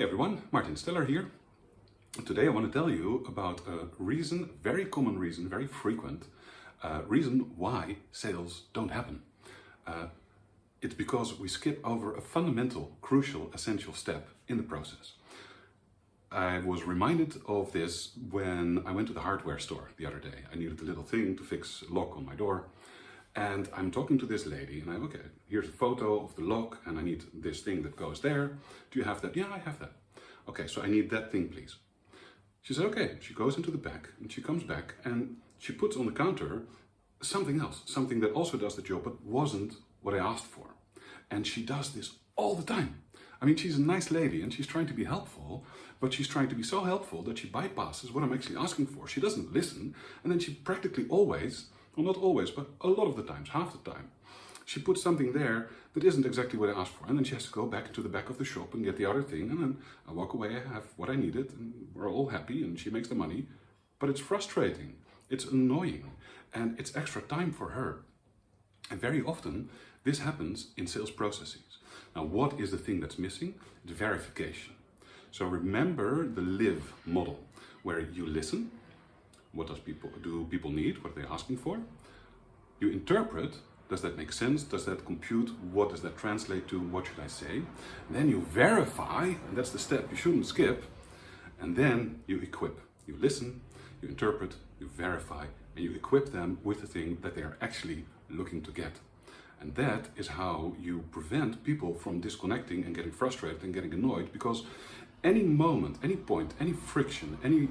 Hey everyone, Martin Steller here. Today I want to tell you about a reason, very common reason, very frequent reason why sales don't happen. It's because we skip over a fundamental, crucial, essential step in the process. I was reminded of this when I went to the hardware store the other day. I needed a little thing to fix a lock on my door. And I'm talking to this lady and okay, here's a photo of the lock and I need this thing that goes there. Do you have that? Yeah, I have that. Okay, so I need that thing, please. She said, okay. She goes into the back and she comes back and she puts on the counter something else, something that also does the job, but wasn't what I asked for. And she does this all the time. I mean, she's a nice lady and she's trying to be helpful, but she's trying to be so helpful that she bypasses what I'm actually asking for. She doesn't listen. And then she practically always, well, not always, but a lot of the times, half the time, she puts something there that isn't exactly what I asked for. And then she has to go back to the back of the shop and get the other thing. And then I walk away, I have what I needed, and we're all happy and she makes the money. But it's frustrating, it's annoying, and it's extra time for her. And very often, this happens in sales processes. Now, what is the thing that's missing? It's verification. So remember the L.I.V.E model, where you listen. What do people need? What are they asking for? You interpret. Does that make sense? Does that compute? What does that translate to? What should I say? And then you verify, and that's the step you shouldn't skip. And then you equip. You listen, you interpret, you verify, and you equip them with the thing that they are actually looking to get. And that is how you prevent people from disconnecting and getting frustrated and getting annoyed, because any moment, any point, any friction, any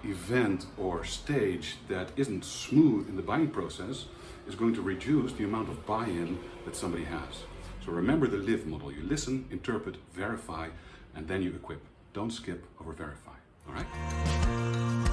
event or stage that isn't smooth in the buying process is going to reduce the amount of buy-in that somebody has. So remember the L.I.V.E model. You listen, interpret, verify, and then you equip. Don't skip over verify, all right?